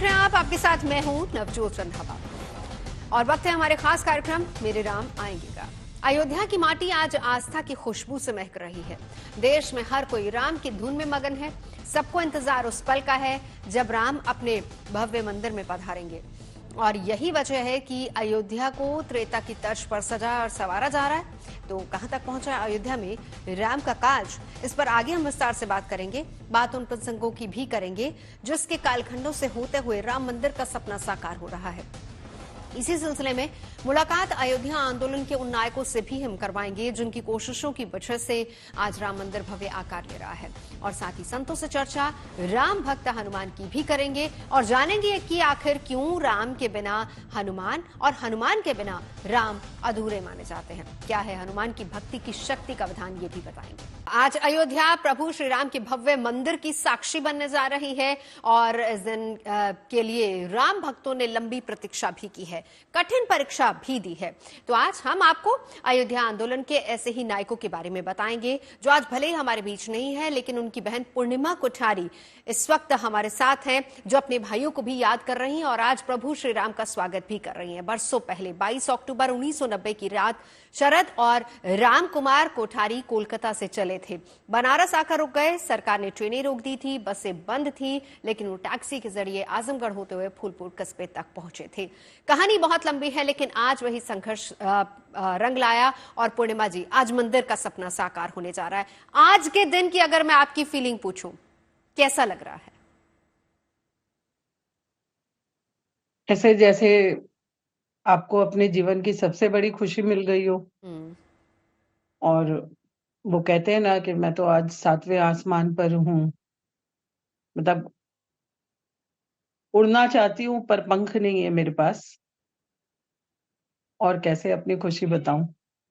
रहे हैं आप, आपके साथ मैं हूं नवजोत रंधावा और वक्त है हमारे खास कार्यक्रम मेरे राम आएंगेगा। अयोध्या की माटी आज आस्था की खुशबू से महक रही है। देश में हर कोई राम की धुन में मगन है। सबको इंतजार उस पल का है जब राम अपने भव्य मंदिर में पधारेंगे। और यही वजह है कि अयोध्या को त्रेता की तर्ज पर सजा और संवारा जा रहा है। तो कहां तक पहुंचा अयोध्या में राम का काज, इस पर आगे हम विस्तार से बात करेंगे। बात उन प्रसंगों की भी करेंगे जिसके कालखंडों से होते हुए राम मंदिर का सपना साकार हो रहा है। इसी सिलसिले में मुलाकात अयोध्या आंदोलन के उन नायकों से भी हम करवाएंगे जिनकी कोशिशों की वजह से आज राम मंदिर भव्य आकार ले रहा है। और साथ ही संतों से चर्चा राम भक्त हनुमान की भी करेंगे और जानेंगे कि आखिर क्यों राम के बिना हनुमान और हनुमान के बिना राम अधूरे माने जाते हैं। क्या है हनुमान की भक्ति की शक्ति का विधान, ये भी बताएंगे। आज अयोध्या प्रभु श्री राम के भव्य मंदिर की साक्षी बनने जा रही है और इस दिन के लिए राम भक्तों ने लंबी प्रतीक्षा भी की है, कठिन परीक्षा भी दी है। तो आज हम आपको अयोध्या आंदोलन के ऐसे ही नायकों के बारे में बताएंगे जो आज भले ही हमारे बीच नहीं है, लेकिन उनकी बहन पूर्णिमा कोठारी इस वक्त हमारे साथ हैं, जो अपने भाइयों को भी याद कर रही हैं और आज प्रभु श्री राम का स्वागत भी कर रही हैं। बरसों पहले 22 अक्टूबर 1990 की रात शरद और राम कुमार कोठारी कोलकाता से चले थे। बनारस आकर रुक गए। सरकार ने ट्रेनें रोक दी थी, बसें बंद थी, लेकिन वो टैक्सी के जरिए आजमगढ़ होते हुए फूलपुर कस्बे तक पहुंचे थे। कहानी बहुत लंबी है, लेकिन आज वही संघर्ष रंग लाया और पूर्णिमा जी, आज मंदिर का सपना साकार होने जा रहा है। आज के दिन की अगर मैं आपकी फीलिंग पूछूं, कैसा लग रहा है? ऐसे जैसे आपको अपने जीवन की सबसे बड़ी खुशी मिल गई हो। और वो कहते हैं ना कि मैं तो आज 7वें आसमान पर हूँ। मतलब उड़ना चाहती हूँ पर पंख नहीं है मेरे पास। और कैसे अपनी खुशी बताऊं।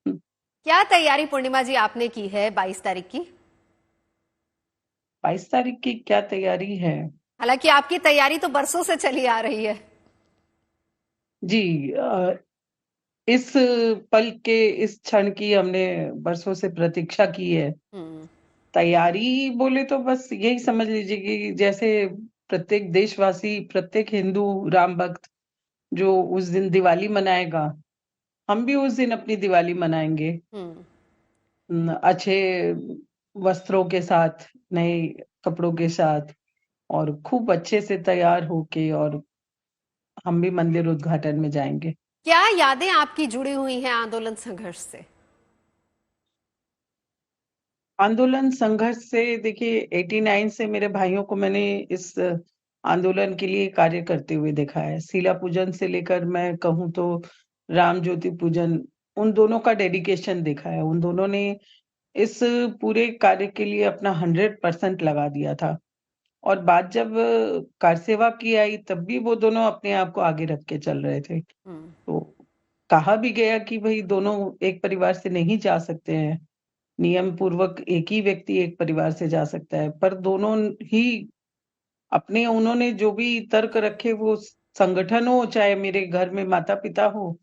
क्या तैयारी पूर्णिमा जी आपने की है 22 तारीख की? 22 तारीख की क्या तैयारी है? हालांकि आपकी तैयारी तो बरसों से चली आ रही है। जी, इस पल के इस क्षण की हमने बरसों से प्रतीक्षा की है। तैयारी बोले तो बस यही समझ लीजिए कि जैसे प्रत्येक देशवासी, प्रत्येक हिंदू राम भक्त जो उस दिन दिवाली मनाएगा, हम भी उस दिन अपनी दिवाली मनाएंगे अच्छे वस्त्रों के साथ, नए कपड़ों के साथ और खूब अच्छे से तैयार होके, और हम भी मंदिर उद्घाटन में जाएंगे। क्या यादें आपकी जुड़ी हुई हैं आंदोलन संघर्ष से? आंदोलन संघर्ष से देखिए, 89 से मेरे भाइयों को मैंने इस आंदोलन के लिए कार्य करते हुए देखा है। शीला पूजन से लेकर मैं कहूँ तो राम ज्योति पूजन, उन दोनों का डेडिकेशन देखा है। उन दोनों ने इस पूरे कार्य के लिए अपना 100% लगा दिया था। और बात जब कार सेवा की आई, तब भी वो दोनों अपने आप को आगे रख के चल रहे थे। तो कहा भी गया कि भाई दोनों एक परिवार से नहीं जा सकते हैं, नियम पूर्वक एक ही व्यक्ति एक परिवार से जा सकता है, पर दोनों ही अपने, उन्होंने जो भी तर्क रखे, वो संगठन हो चाहे मेरे घर में माता पिता हो,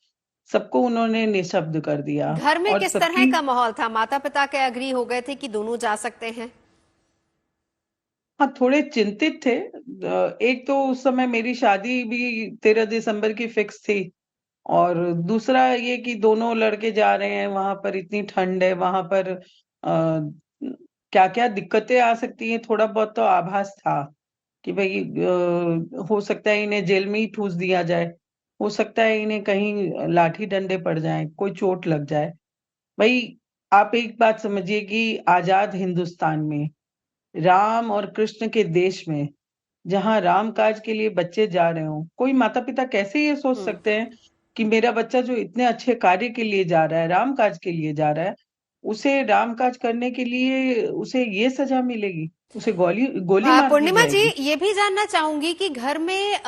सबको उन्होंने निःशब्द कर दिया। घर में और किस तरह सबकी, का माहौल था? माता पिता के एग्री हो गए थे कि दोनों जा सकते हैं? हाँ, थोड़े चिंतित थे। एक तो उस समय मेरी शादी भी 13 दिसंबर की फिक्स थी, और दूसरा ये कि दोनों लड़के जा रहे हैं, वहां पर इतनी ठंड है, वहां पर क्या क्या दिक्कतें आ सकती हैं, थोड़ा बहुत तो आभास था कि भाई हो सकता है इन्हें जेल में ही ठूस दिया जाए, हो सकता है इन्हें कहीं लाठी डंडे पड़ जाए, कोई चोट लग जाए। भाई, आप एक बात समझिए कि आजाद हिंदुस्तान में, राम और कृष्ण के देश में, जहां राम काज के लिए बच्चे जा रहे हो, कोई माता पिता कैसे ये सोच सकते हैं कि मेरा बच्चा जो इतने अच्छे कार्य के लिए जा रहा है, राम काज के लिए जा रहा है, उसे राम काज करने के लिए उसे ये सजा मिलेगी, उसे गोली गोली मार दी पूर्णिमा जी, जाएगी। ये भी जानना चाहूंगी कि घर में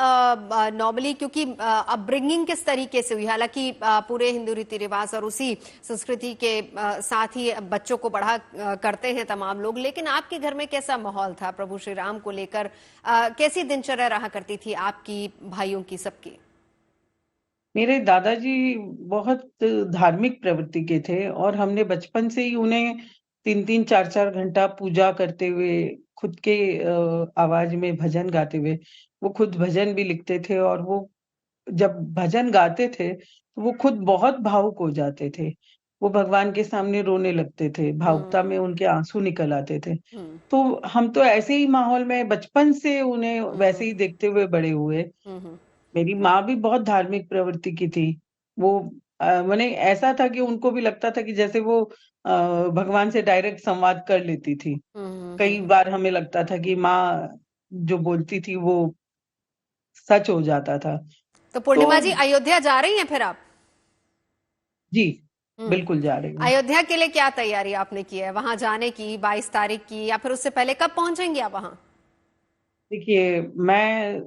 नॉर्मली, क्योंकि अपब्रिंगिंग किस तरीके से हुई? हालांकि पूरे हिंदू रीति रिवाज और उसी संस्कृति के साथ ही बच्चों को बड़ा करते हैं तमाम लोग, लेकिन आपके घर में कैसा माहौल था प्रभु श्री राम को लेकर? कैसी दिनचर्या रहा करती थी आपकी, भाइयों की, सबकी? मेरे दादाजी बहुत धार्मिक प्रवृत्ति के थे, और हमने बचपन से ही उन्हें 3-3 4-4 घंटा पूजा करते हुए, खुद के आवाज में भजन गाते हुए वो खुद भजन भी लिखते थे और वो जब भजन गाते थे तो वो खुद बहुत भावुक हो जाते थे। वो भगवान के सामने रोने लगते थे, भावुकता में हम्म। उनके आंसू निकल आते थे। हम्म। तो हम तो ऐसे ही माहौल में बचपन से उन्हें हम्म। वैसे ही देखते हुए बड़े हुए। हम्म। मेरी माँ भी बहुत धार्मिक प्रवृत्ति की थी। वो माने ऐसा था कि उनको भी लगता था कि जैसे वो भगवान से डायरेक्ट संवाद कर लेती थी। हम्म। कई बार हमें लगता था कि माँ जो बोलती थी वो सच हो जाता था। तो तो पूर्णिमा जी, अयोध्या जा रही हैं फिर आप? जी, हम्म। बिल्कुल जा रही हूँ। अयोध्या के लिए क्या तैयारी आपने की है वहां जाने की, 22 तारीख की, या फिर उससे पहले कब पहुंचेंगे आप वहां? देखिए, मैं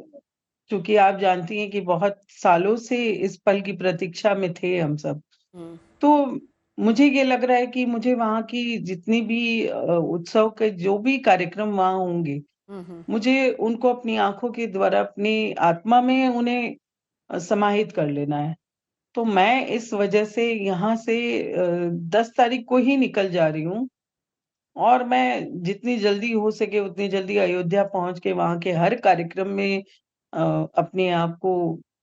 चूँकि आप जानती हैं कि बहुत सालों से इस पल की प्रतीक्षा में थे हम सब। हम्म। तो मुझे ये लग रहा है कि मुझे वहाँ की जितनी भी उत्सव के जो भी कार्यक्रम वहाँ होंगे, हम्म। मुझे उनको अपनी आँखों के द्वारा अपनी आत्मा में उन्हें समाहित कर लेना है। तो मैं इस वजह से यहाँ से 10 तारीख को ही निकल जा रही हूँ और मैं जितनी जल्दी हो सके उतनी जल्दी अयोध्या पहुँच के वहाँ के हर कार्यक्रम में अपने आप को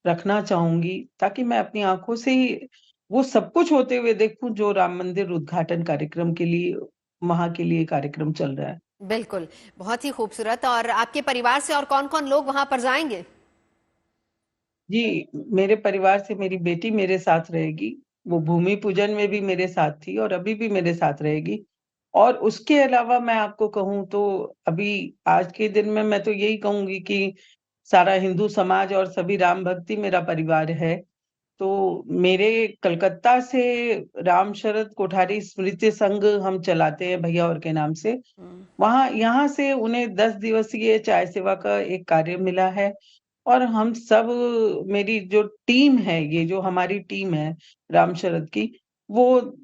रखना चाहूँगी, ताकि मैं अपनी आँखों से ही वो सब कुछ होते हुए देखूँ जो राम मंदिर उद्घाटन कार्यक्रम के लिए वहाँ के लिए कार्यक्रम चल रहा है। बिल्कुल, बहुत ही खूबसूरत। और आपके परिवार से और कौन कौन लोग वहां पर जाएंगे? जी, मेरे परिवार से मेरी बेटी मेरे साथ रहेगी। वो भूमि पूजन में भी मेरे साथ थी और अभी भी मेरे साथ रहेगी। और उसके अलावा मैं आपको कहूँ तो अभी आज के दिन में मैं तो यही कहूँगी कि सारा हिंदू समाज और सभी राम भक्ति मेरा परिवार है। तो मेरे कलकत्ता से राम शरद कोठारी स्मृति संघ हम चलाते हैं भैया और के नाम से। हम्म। वहाँ यहाँ से उन्हें 10 दिवसीय चाय सेवा का एक कार्य मिला है और हम सब मेरी जो टीम है, ये जो हमारी टीम है राम शरद की, वो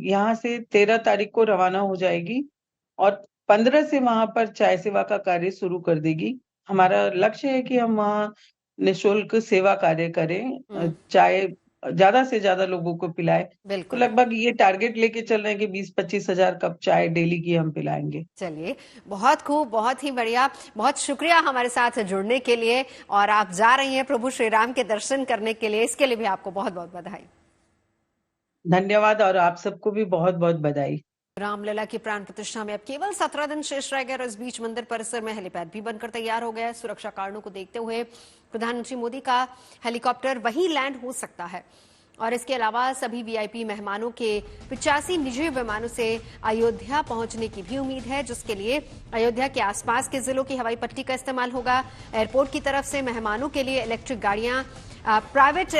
यहाँ से 13 तारीख को रवाना हो जाएगी और 15 से वहाँ पर चाय सेवा का कार्य शुरू कर देगी। हमारा लक्ष्य है कि हम वहाँ निःशुल्क सेवा कार्य करें, हम्म। चाय ज़्यादा से ज़्यादा लोगों को पिलाएँ। तो बिल्कुल। लगभग ये टारगेट लेके चल रहे हैं कि 20-25 हज़ार कप चाय डेली की हम पिलाएँगे। चलिए, बहुत खूब, बहुत ही बढ़िया। बहुत शुक्रिया हमारे साथ जुड़ने के लिए। और आप जा रही हैं प्रभु श्री राम के दर्शन करने के लिए, इसके लिए भी आपको बहुत बहुत बधाई। धन्यवाद और आप सबको भी बहुत-बहुत बधाई। रामलला की प्राण प्रतिष्ठा में अब केवल 17 दिन शेष रह गए और इस बीच मंदिर परिसर में हेलीपैड भी बनकर तैयार हो गया है। सुरक्षा कारणों को देखते हुए प्रधानमंत्री मोदी का हेलीकॉप्टर वहीं लैंड हो सकता है। और इसके अलावा सभी वीआईपी मेहमानों के 85 निजी विमानों से अयोध्या पहुंचने की भी उम्मीद है, जिसके लिए अयोध्या के आसपास के जिलों की हवाई पट्टी का इस्तेमाल होगा। एयरपोर्ट की तरफ से मेहमानों के लिए इलेक्ट्रिक गाड़ियां प्राइवेट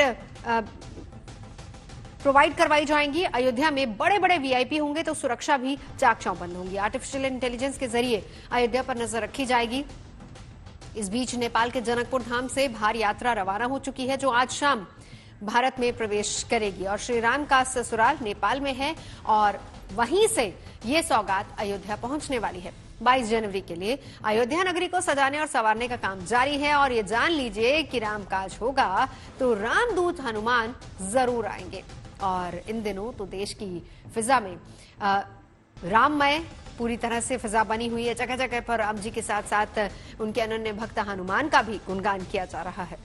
प्रोवाइड करवाई जाएंगी। अयोध्या में बड़े बड़े वीआईपी होंगे तो सुरक्षा भी चाक चौबंद होंगी। आर्टिफिशियल इंटेलिजेंस के जरिए अयोध्या पर नजर रखी जाएगी। इस बीच नेपाल के जनकपुर धाम से भारी यात्रा रवाना हो चुकी है, जो आज शाम भारत में प्रवेश करेगी। और श्री राम का ससुराल नेपाल में है और वहीं से ये सौगात अयोध्या पहुंचने वाली है। 22 जनवरी के लिए अयोध्या नगरी को सजाने और संवारने का काम जारी है। और ये जान लीजिए कि रामकाज होगा तो रामदूत हनुमान जरूर आएंगे। और इन दिनों तो देश की फिजा में राममय पूरी तरह से फिजा बनी हुई है। जगह जगह पर राम जी के साथ साथ उनके अनन्य भक्त हनुमान का भी गुणगान किया जा रहा है।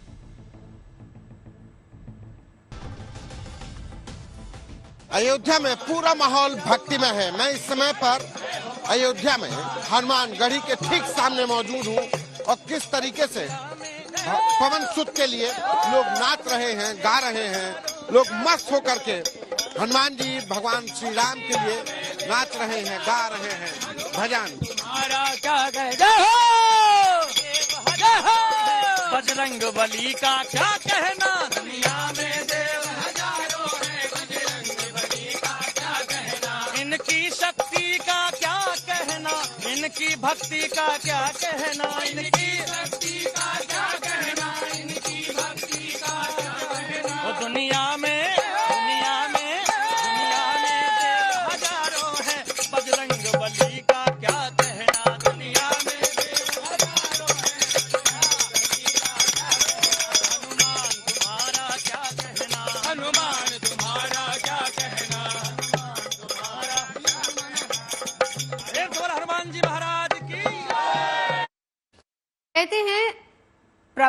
अयोध्या में पूरा माहौल भक्तिमय है। मैं इस समय पर अयोध्या में हनुमान गढ़ी के ठीक सामने मौजूद हूँ और किस तरीके से पवन सुत के लिए लोग नाच रहे हैं, गा रहे हैं। लोग मस्त होकर के हनुमान जी भगवान श्री राम के लिए नाच रहे हैं, गा रहे हैं भजन। बजरंग बली का क्या कहना, दुनिया में देव हजारों हैं। बजरंग बली का क्या कहना, इनकी शक्ति का क्या कहना, इनकी भक्ति का क्या कहना, इनकी भक्ति का क्या कहना, इनकी भक्ति का क्या कहना। वो दुनिया में देव हजारों हैं। बजरंग बली का क्या कहना, दुनिया में देव हजारों हैं। हनुमान तुम्हारा क्या कहना, हनुमान तुम्हारा। हनुमान जी महाराज।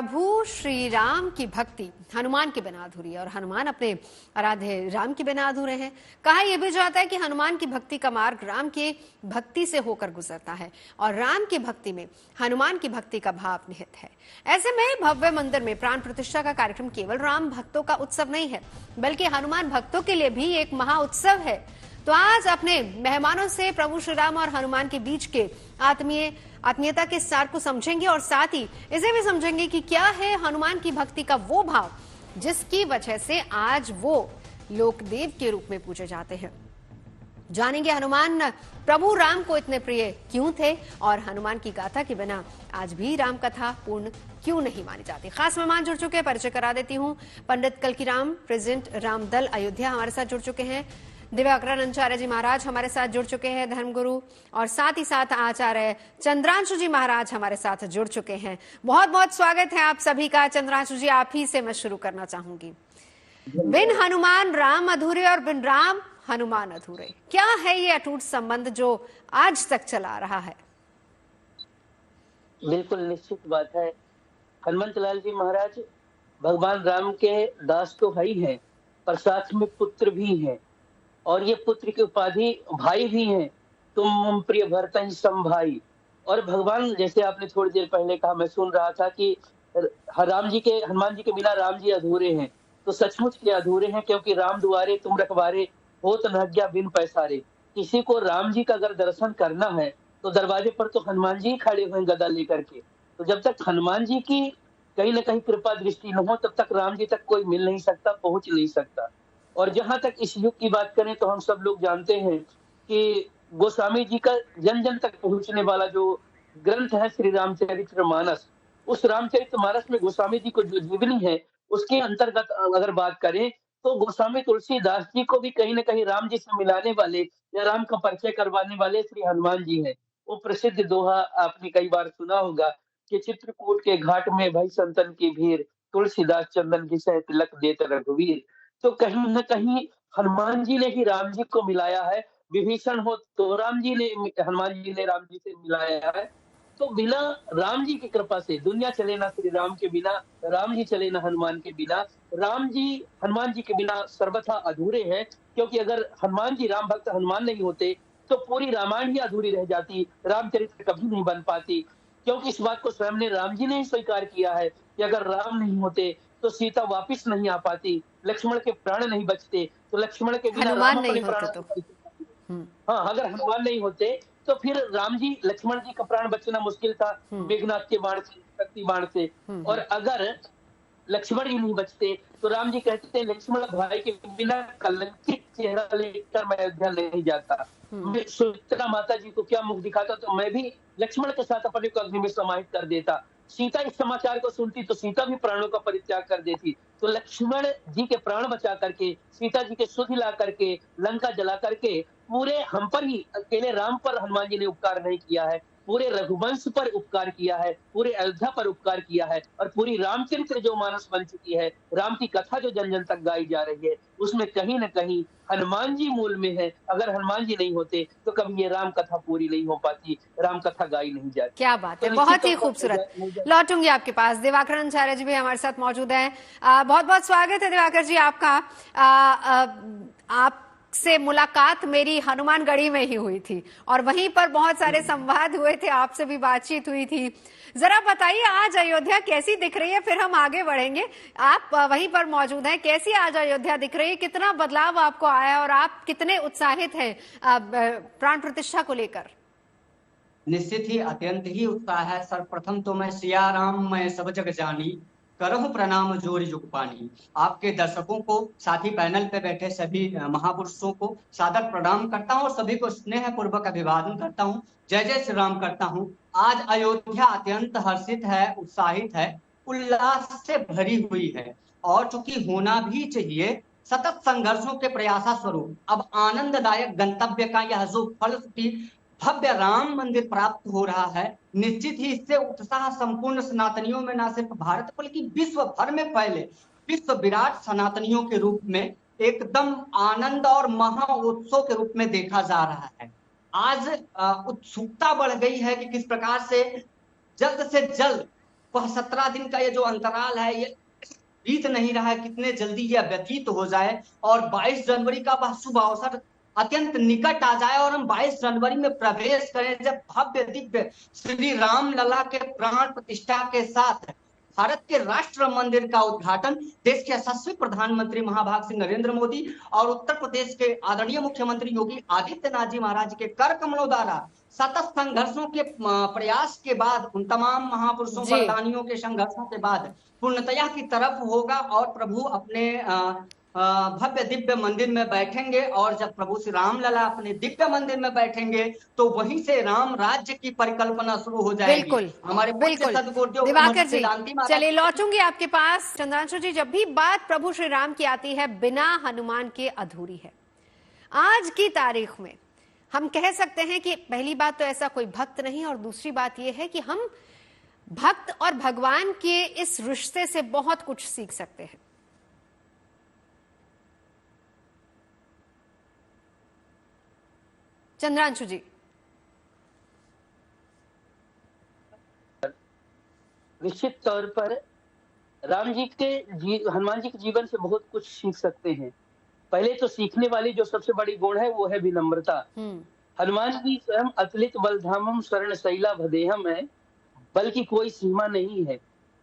प्रभु श्री राम की भक्ति हनुमान के बिना अधूरी है और हनुमान अपने आराध्य राम के बिना अधूरे हैं। कहा यह भी जाता है कि हनुमान की भक्ति का मार्ग राम की भक्ति से होकर गुजरता है और राम की भक्ति में हनुमान की भक्ति का भाव निहित है। ऐसे में भव्य मंदिर में प्राण प्रतिष्ठा का कार्यक्रम केवल राम भक्तों का उत्सव नहीं है, बल्कि हनुमान भक्तों के लिए भी एक महा उत्सव है। तो आज अपने मेहमानों से प्रभु श्री राम और हनुमान के बीच के आत्मीयता के सार को समझेंगे और साथ ही इसे भी समझेंगे कि क्या है हनुमान की भक्ति का वो भाव जिसकी वजह से आज वो लोकदेव के रूप में पूजे जाते हैं। जानेंगे हनुमान प्रभु राम को इतने प्रिय क्यों थे और हनुमान की गाथा के बिना आज भी राम कथा पूर्ण क्यों नहीं मानी जाती। खास मेहमान जुड़ चुके हैं, परिचय करा देती हूं। पंडित कल्कीराम, प्रेसिडेंट रामदल अयोध्या हमारे साथ जुड़ चुके हैं। दिव्याकरणाचार्य जी महाराज हमारे साथ जुड़ चुके हैं, धर्मगुरु, और साथ ही साथ आचार्य चंद्रांशु जी महाराज हमारे साथ जुड़ चुके हैं। बहुत बहुत स्वागत है आप सभी का। चंद्रांशु जी, आप ही से मैं शुरू करना चाहूंगी। बिन हनुमान राम अधूरे और बिन राम हनुमान अधूरे, क्या है ये अटूट संबंध जो आज तक चला रहा है? बिल्कुल निश्चित बात है। हनुमंत लाल जी महाराज भगवान राम के दास तो है ही है, पर साथ में पुत्र भी हैं, और ये पुत्र की उपाधि भाई भी हैं। तुम मम प्रिय भरतहि सम भाई। और भगवान, जैसे आपने थोड़ी देर पहले कहा, मैं सुन रहा था कि हनुमान जी के बिना राम जी अधूरे हैं, तो सचमुच के अधूरे हैं, क्योंकि राम दुआरे तुम रखवारे हो तो नज्ञा बिन पैसारे। किसी को राम जी का अगर दर्शन करना है तो दरवाजे पर तो हनुमान जी खड़े हुए गदा लेकर के। तो जब तक हनुमान जी की कहीं ना कहीं कृपा दृष्टि न हो तब तक राम जी तक कोई मिल नहीं सकता, पहुंच नहीं सकता। और जहां तक इस युग की बात करें तो हम सब लोग जानते हैं कि गोस्वामी जी का जन जन तक पहुंचने वाला जो ग्रंथ है श्री रामचरितमानस, उस रामचरितमानस में गोस्वामी जी को जो जीवनी है उसके अंतर्गत अगर बात करें तो गोस्वामी तुलसीदास जी को भी कहीं ना कहीं राम जी से मिलाने वाले या राम का परिचय करवाने वाले श्री हनुमान जी हैं। वो प्रसिद्ध दोहा आपने कई बार सुना होगा कि चित्रकूट के घाट में भई संतन की भीड़, तुलसीदास चंदन की सह तिलक देत रघुवीर। तो कहीं न कहीं हनुमान जी ने ही राम जी को मिलाया है। विभीषण हो तो हनुमान जी ने राम जी से मिलाया है। तो बिना राम जी की कृपा से दुनिया चले ना श्री राम के बिना, राम जी चले ना हनुमान के बिना। राम जी हनुमान जी के बिना सर्वथा अधूरे हैं, क्योंकि अगर हनुमान जी राम भक्त हनुमान नहीं होते तो पूरी रामायण ही अधूरी रह जाती, रामचरित्र कभी नहीं बन पाती। क्योंकि इस बात को स्वयं ने राम जी ने ही स्वीकार किया है कि अगर राम नहीं होते तो सीता वापिस नहीं आ पाती, लक्ष्मण के प्राण नहीं बचते, तो लक्ष्मण के बिना हनुमान नहीं होते तो हाँ, अगर हनुमान नहीं होते तो फिर राम जी लक्ष्मण जी का प्राण बचना मुश्किल था मेघनाथ के बाण से, शक्ति बाण से। और अगर लक्ष्मण ही नहीं बचते तो राम जी कहते हैं लक्ष्मण भाई के बिना कलंकित चेहरा लेकर मैं अयोध्या नहीं जाता। मैं सुमित्रा माता जी को क्या मुख दिखाता, तो मैं भी लक्ष्मण के साथ अपने को अग्नि में समाहित कर देता। सीता इस समाचार को सुनती तो सीता भी प्राणों का परित्याग कर देती। तो लक्ष्मण जी के प्राण बचा करके, सीता जी के सुध ला करके, लंका जला करके, पूरे हम पर ही, अकेले राम पर हनुमान जी ने उपकार नहीं किया है, पूरे रघुवंश पर उपकार किया है, पूरे अयोध्या पर उपकार किया है। और पूरी रामचरित्र जो मानस बन चुकी है, राम की कथा जो जन जन तक गाई जा रही है, उसमें कहीं न कहीं हनुमान जी मूल में है। अगर हनुमान जी नहीं होते तो कभी ये राम कथा पूरी नहीं हो पाती, राम कथा गाई नहीं जाती। क्या बात है, बहुत ही खूबसूरत। लौटूंगी आपके पास। दिव्याकरणाचार्य जी भी हमारे साथ मौजूद हैं। बहुत बहुत स्वागत है दिव्याकर जी आपका। आपसे मुलाकात मेरी हनुमानगढ़ी में ही हुई थी और वहीं पर बहुत सारे संवाद हुए थे, आपसे भी बातचीत हुई थी। जरा बताइए आज अयोध्या कैसी दिख रही है, फिर हम आगे बढ़ेंगे। आप वहीं पर मौजूद हैं, कैसी आज अयोध्या दिख रही है, कितना बदलाव आपको आया और आप कितने उत्साहित हैं प्राण प्रतिष्ठा को लेकर? निश्चित ही अत्यंत ही उत्साह है। सर्वप्रथम तो मैं सिया राम मैं सब जग जानी, करहु प्रणाम जोर जुग पानी। आपके दर्शकों को, साथ ही पैनल पे बैठे सभी महापुरुषों को सादर प्रणाम करता हूँ और सभी को स्नेह पूर्वक अभिवादन करता हूँ। जय जय श्री राम करता हूँ। आज अयोध्या अत्यंत हर्षित है, उत्साहित है, उल्लास से भरी हुई है और चूंकि होना भी चाहिए। सतत संघर्षों के प्रयासा स्वरूप अब आनंददायक गंतव्य का यह जो फल भव्य राम मंदिर प्राप्त हो रहा है, निश्चित ही इससे उत्साह संपूर्ण सनातनियों में न सिर्फ भारत बल्कि विश्व भर में फैले विश्व विराट सनातनियों के रूप में एकदम आनंद और महा उत्सव के रूप में देखा जा रहा है। आज उत्सुकता बढ़ गई है कि किस प्रकार से जल्द वह 17 दिन का ये जो अंतराल है ये बीत नहीं रहा है, कितने जल्दी यह व्यतीत हो जाए और 22 जनवरी का वह शुभ अवसर अत्यंत निकट आ जाए और हम 22 जनवरी में प्रवेश करें, जब भव्य दिव्य श्री राम लला के प्राण प्रतिष्ठा के साथ भारत के राष्ट्र मंदिर का उद्घाटन देश के यशस्वी प्रधानमंत्री महाभाग सिंह नरेंद्र मोदी और उत्तर प्रदेश के आदरणीय मुख्यमंत्री योगी आदित्यनाथ जी महाराज के कर कमलों द्वारा सतत संघर्षों के प्रयास के बाद, उन तमाम महापुरुषों बलिदानियों के संघर्षों के बाद पूर्णतया की तरफ होगा और प्रभु अपने भव्य दिव्य मंदिर में बैठेंगे। और जब प्रभु श्री राम लला अपने दिव्य मंदिर में बैठेंगे तो वहीं से राम राज्य की परिकल्पना शुरू हो जाएगी। बिल्कुल, हमारे बिल्कुल दिवाकर जी, चलिए लौटूंगी आपके पास। चंद्रांशु जी, जब भी बात प्रभु श्री राम की आती है बिना हनुमान के अधूरी है। आज की तारीख में हम कह सकते हैं कि पहली बात तो ऐसा कोई भक्त नहीं, और दूसरी बात यह है कि हम भक्त और भगवान के इस रिश्ते से बहुत कुछ सीख सकते हैं। चंद्रांशु जी। निश्चित तौर पर राम जी के हनुमान जी के जीवन से बहुत कुछ सीख सकते हैं। पहले तो सीखने वाली जो सबसे बड़ी गुण है वो है विनम्रता। हनुमान जी स्वयं अतुलित बलधामम शरण शैला भदेहम है, बल की कोई सीमा नहीं है।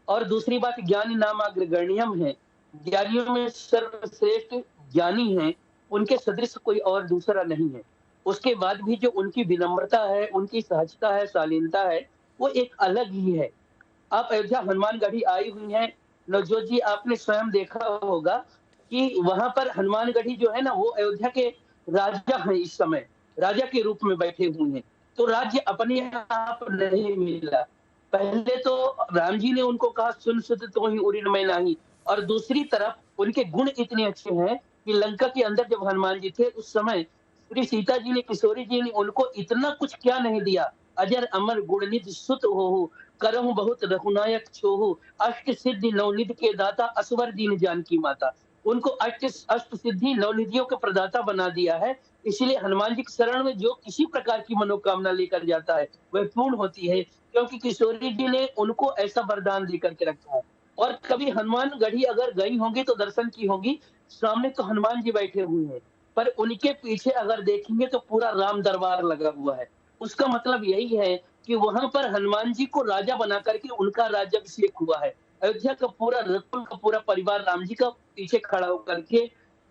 और दूसरी बात, ज्ञानी नाम अग्रगण्यम है, ज्ञानियों में सर्वश्रेष्ठ ज्ञानी है, उनके सदृश कोई और दूसरा नहीं है। उसके बाद भी जो उनकी विनम्रता है, उनकी सहजता है, शालीनता है, वो एक अलग ही है। आप अयोध्या हनुमानगढ़ी आई हुई हैं नवजोत जी, आपने स्वयं देखा होगा कि वहां पर हनुमानगढ़ी जो है ना, वो अयोध्या के राजा हैं, इस समय राजा के रूप में बैठे हुए हैं। तो राज्य अपने आप नहीं मिला। पहले तो राम जी ने उनको कहा सुन सुत तो ही उरिन में नहीं, और दूसरी तरफ उनके गुण इतने अच्छे हैं कि लंका के अंदर जब हनुमान जी थे उस समय श्री सीता जी ने, किशोरी जी ने उनको इतना कुछ क्या नहीं दिया। अजर अमर गुणनिधि सुत हो, करहु बहुत रघुनायक छोहु, अष्ट सिद्धि नवनिधि के दाता, असवर दीन जानकी माता। उनको अष्ट सिद्धि नवनिधियों के प्रदाता बना दिया है। इसलिए हनुमान जी की शरण में जो किसी प्रकार की मनोकामना लेकर जाता है वह पूर्ण होती है, क्योंकि किशोरी जी ने उनको ऐसा वरदान देकर के रखा है। और कभी हनुमानगढ़ी अगर गई होंगी तो दर्शन की होंगी, सामने तो हनुमान जी बैठे हुए हैं, पर उनके पीछे अगर देखेंगे तो पूरा राम दरबार लगा हुआ है। उसका मतलब यही है कि वहां पर हनुमान जी को राजा बना करके उनका राज्याभिषेक हुआ है। अयोध्या का पूरा रकुल का पूरा परिवार राम जी का पीछे खड़ा होकर के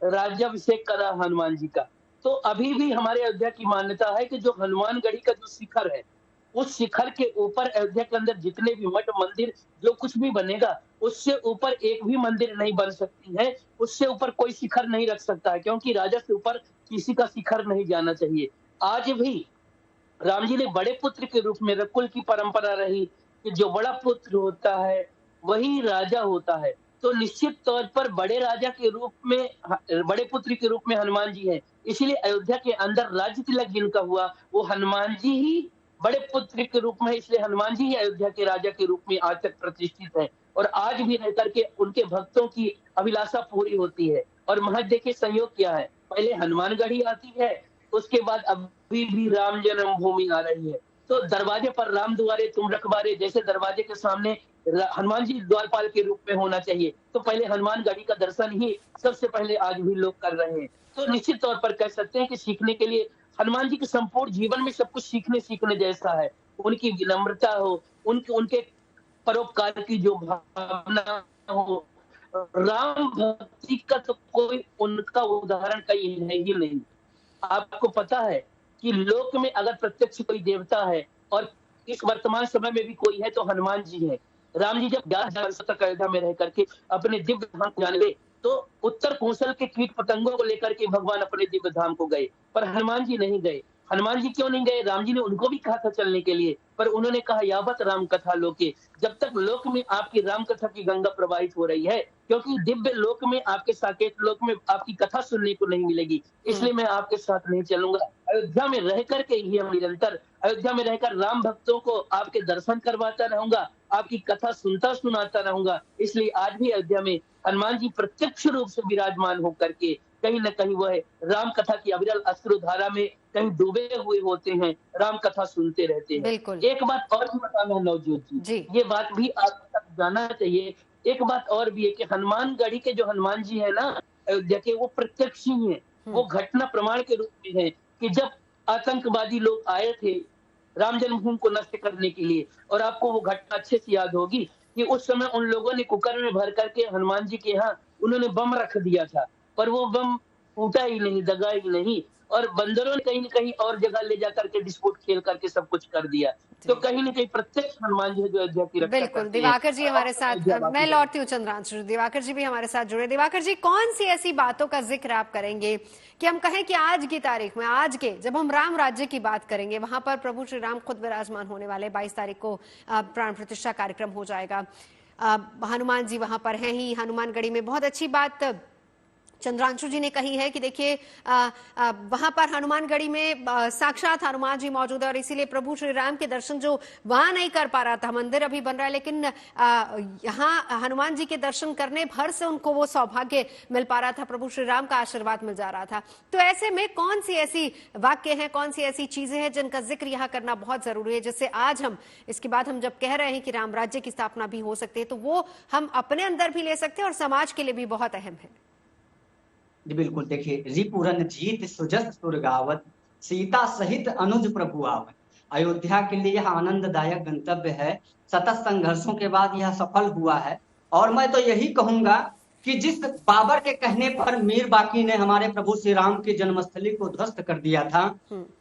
राज्याभिषेक करा हनुमान जी का। तो अभी भी हमारे अयोध्या की मान्यता है कि जो हनुमानगढ़ी का जो शिखर है, उस शिखर के ऊपर अयोध्या के अंदर जितने भी मठ मंदिर जो कुछ भी बनेगा, उससे ऊपर एक भी मंदिर नहीं बन सकती है, उससे ऊपर कोई शिखर नहीं रख सकता है, क्योंकि राजा से ऊपर किसी का शिखर नहीं जाना चाहिए। आज भी राम जी ने बड़े पुत्र के रूप में, रकुल की परंपरा रही कि जो बड़ा पुत्र होता है वही राजा होता है। तो निश्चित तौर पर बड़े राजा के रूप में, बड़े पुत्र के रूप में हनुमान जी हैं। इसलिए अयोध्या के अंदर राज्य तिलक जिनका हुआ वो हनुमान जी ही बड़े पुत्र के रूप में, इसलिए हनुमान जी ही अयोध्या के राजा के रूप में आज तक प्रतिष्ठित है। और आज भी रह करके उनके भक्तों की अभिलाषा पूरी होती है। और महज देखिए संयोग क्या है, पहले हनुमानगढ़ी आती है, उसके बाद अभी भी राम जन्मभूमि आ रही है। तो दरवाजे पर राम द्वारे तुम रखवारे, जैसे दरवाजे के सामने हनुमान जी द्वारपाल के रूप में होना चाहिए, तो पहले हनुमानगढ़ी का दर्शन ही सबसे पहले आज भी लोग कर रहे हैं। तो निश्चित तौर पर कह सकते हैं कि सीखने के लिए हनुमान जी के संपूर्ण जीवन में सब कुछ सीखने जैसा है। उनकी विनम्रता हो, उनके परोपकार की जो भावना हो, राम भक्ति का तो कोई उनका उदाहरण कहीं है ही नहीं। आपको पता है कि लोक में अगर प्रत्यक्ष कोई देवता है और इस वर्तमान समय में भी कोई है तो हनुमान जी है। राम जी जब 11 वर्ष तक अयोध्या में रह करके अपने दिव्य धाम को जाने गए तो उत्तर कौशल के कीट पतंगों को लेकर के भगवान अपने दिव्य धाम को गए, पर हनुमान जी नहीं गए। हनुमान जी क्यों नहीं गए? राम जी ने उनको भी कहा था चलने के लिए, पर उन्होंने कहा यावत राम कथा लोके, जब तक लोक में आपकी राम कथा की गंगा प्रवाहित हो रही है, क्योंकि दिव्य लोक में, आपके साकेत लोक में आपकी कथा सुनने को नहीं मिलेगी, इसलिए मैं आपके साथ नहीं चलूंगा। अयोध्या में रह करके ही हम निरंतर अयोध्या में रहकर राम भक्तों को आपके दर्शन करवाता रहूंगा, आपकी कथा सुनाता रहूंगा। इसलिए आज भी अयोध्या में हनुमान जी प्रत्यक्ष रूप से विराजमान होकर के कहीं न कहीं वह राम कथा की अविरल अश्रुधारा में कहीं डूबे हुए होते हैं, राम कथा सुनते रहते हैं। बिल्कुल। एक बात और भी बताना नवजोत जी। जी, ये बात भी आप तक जाना चाहिए। एक बात और भी है कि हनुमानगढ़ी के जो हनुमान जी है ना, देखिए वो प्रत्यक्ष ही है, वो घटना प्रमाण के रूप में है कि जब आतंकवादी लोग आए थे राम जन्मभूमि को नष्ट करने के लिए, और आपको वो घटना अच्छे से याद होगी कि उस समय उन लोगों ने कुकर में भर करके हनुमान जी के यहाँ उन्होंने बम रख दिया था, पर वो बम फूटा ही नहीं, दगा ही नहीं, और बंदरों ने कहीं न कहीं और जगह ले जाकर के विस्फोट खेल करके सब कुछ कर दिया। तो कहीं न कहीं प्रत्यक्ष हनुमान जी है जो अयोध्या की रक्षा बिल्कुल। करते हैं। दिवाकर जी हमारे साथ, अयोध्या वासी मैं लौटती हूँ चंद्रांशु, दिवाकर जी भी हमारे साथ जुड़े। दिवाकर जी, कौन सी ऐसी बातों का जिक्र आप करेंगे कि हम कहें कि आज की तारीख में, आज के जब हम राम राज्य की बात करेंगे, वहां पर प्रभु श्री राम खुद विराजमान होने वाले, 22 तारीख को प्राण प्रतिष्ठा कार्यक्रम हो जाएगा। हनुमान जी वहां पर हैं ही, हनुमानगढ़ी में बहुत अच्छी बात चंद्रांशु जी ने कही है कि देखिए वहां पर हनुमानगढ़ी में साक्षात हनुमान जी मौजूद है, और इसीलिए प्रभु श्री राम के दर्शन जो वहां नहीं कर पा रहा था, मंदिर अभी बन रहा है, लेकिन यहाँ हनुमान जी के दर्शन करने भर से उनको वो सौभाग्य मिल पा रहा था, प्रभु श्री राम का आशीर्वाद मिल जा रहा था। तो ऐसे में कौन सी ऐसी वाक्य हैं, कौन सी ऐसी चीजें हैं जिनका जिक्र यहाँ करना बहुत जरूरी है, जिससे आज हम इसके बाद हम जब कह रहे हैं कि राम राज्य की स्थापना भी हो सकती है, तो वो हम अपने अंदर भी ले सकते हैं और समाज के लिए भी बहुत अहम है। जी बिल्कुल। देखिए, रिपुरन जीत सुजस सुर गावत, सीता सहित अनुज प्रभु आवत। अयोध्या के लिए यह आनंददायक गंतव्य है, सतत संघर्षों के बाद यह सफल हुआ है। और मैं तो यही कहूंगा कि जिस बाबर के कहने पर मीर बाकी ने हमारे प्रभु श्री राम की जन्मस्थली को ध्वस्त कर दिया था,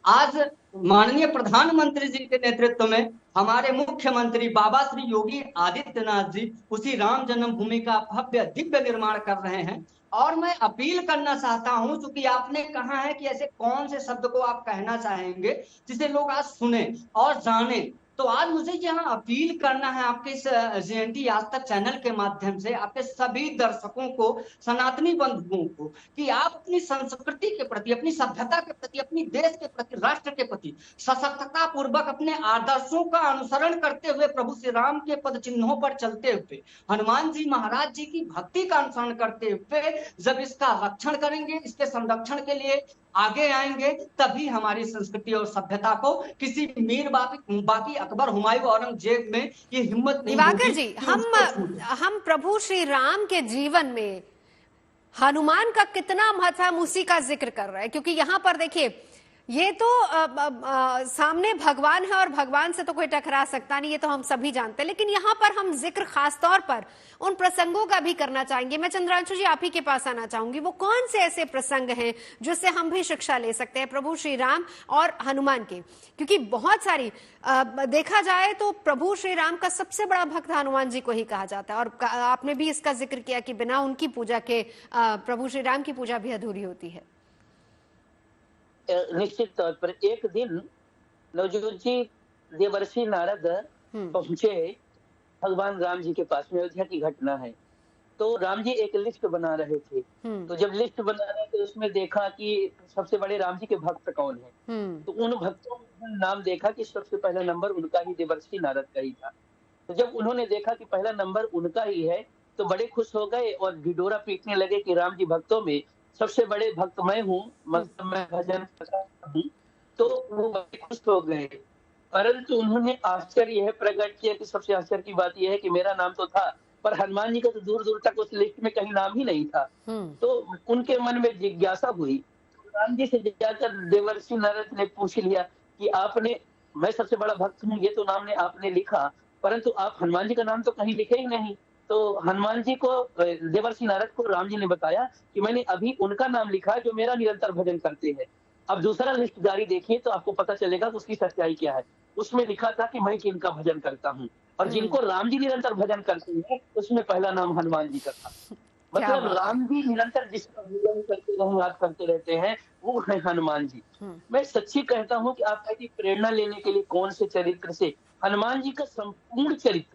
आज माननीय प्रधानमंत्री जी के नेतृत्व में हमारे मुख्यमंत्री बाबा श्री योगी आदित्यनाथ जी उसी राम जन्मभूमि का भव्य दिव्य निर्माण कर रहे हैं। और मैं अपील करना चाहता हूं, क्योंकि आपने कहा है कि ऐसे कौन से शब्द को आप कहना चाहेंगे जिसे लोग आज सुने और जाने, तो आज मुझे यहाँ अपील करना है आपके इस JNT आज तक चैनल के माध्यम से आपके सभी दर्शकों को, सनातनी बंधुओं को, कि आप अपनी संस्कृति के प्रति, अपनी सभ्यता के प्रति, अपनी देश के प्रति, राष्ट्र के प्रति सशक्तता पूर्वक अपने आदर्शों का अनुसरण करते हुए, प्रभु श्री राम के पद चिन्हों पर चलते हुए, हनुमान जी महाराज जी की भक्ति का अनुसरण करते हुए जब इसका रक्षण करेंगे, इसके संरक्षण के लिए आगे आएंगे, तभी हमारी संस्कृति और सभ्यता को किसी मीर बाकी अकबर, हुमायूं, औरंगजेब में ये हिम्मत नहीं होगी। दिवाकर जी, हम प्रभु श्री राम के जीवन में हनुमान का कितना महत्व है, हम उसी का जिक्र कर रहे हैं, क्योंकि यहाँ पर देखिए ये तो सामने भगवान है और भगवान से तो कोई टकरा सकता नहीं, ये तो हम सभी जानते हैं, लेकिन यहाँ पर हम जिक्र खास तौर पर उन प्रसंगों का भी करना चाहेंगे। मैं चंद्रांशु जी आप ही के पास आना चाहूंगी, वो कौन से ऐसे प्रसंग हैं जिससे हम भी शिक्षा ले सकते हैं प्रभु श्री राम और हनुमान के, क्योंकि बहुत सारी देखा जाए तो प्रभु श्री राम का सबसे बड़ा भक्त हनुमान जी को ही कहा जाता है, और आपने भी इसका जिक्र किया कि बिना उनकी पूजा के प्रभु श्री राम की पूजा भी अधूरी होती है। निश्चित तौर पर एक दिन नवजोत जी देवर्षि नारद पहुंचे भगवान राम जी के पास में, अयोध्या की घटना है। तो राम जी एक लिस्ट बना रहे थे, तो जब लिस्ट बना रहे थे उसमें देखा कि सबसे बड़े राम जी के भक्त कौन है, तो उन भक्तों में नाम देखा कि सबसे पहला नंबर उनका ही देवर्षि नारद का ही था। तो जब उन्होंने देखा कि पहला नंबर उनका ही है तो बड़े खुश हो गए और ढिढोरा पीटने लगे कि राम जी भक्तों में सबसे बड़े भक्त मैं हूँ, मतलब मैं भजन करता हूँ। तो वो बड़े खुश हो गए, परंतु उन्होंने आश्चर्य यह प्रकट किया कि सबसे आश्चर्य की बात यह है कि मेरा नाम तो था, पर हनुमान जी का तो दूर दूर तक उस लिस्ट में कहीं नाम ही नहीं था। तो उनके मन में जिज्ञासा हुई, राम जी से जाकर देवर्षि नारद ने पूछ लिया कि आपने, मैं सबसे बड़ा भक्त हूँ, ये तो नाम ने आपने लिखा, परंतु आप हनुमान जी का नाम तो कहीं लिखे ही नहीं। तो हनुमान जी को, देवर्षि नारद को राम जी ने बताया कि मैंने अभी उनका नाम लिखा है जो मेरा निरंतर भजन करते हैं। अब दूसरा लिस्ट जारी देखिए तो आपको पता चलेगा कि उसकी सच्चाई क्या है। उसमें लिखा था कि मैं किनका भजन करता हूँ, और जिनको राम जी निरंतर भजन करते हैं उसमें पहला नाम हनुमान जी का था। मतलब राम जी निरंतर जिसका भजन करते रहे, याद करते रहते हैं, वो है हनुमान जी। मैं सच्ची कहता हूँ कि आपकी प्रेरणा लेने के लिए कौन से चरित्र से, हनुमान जी का संपूर्ण चरित्र,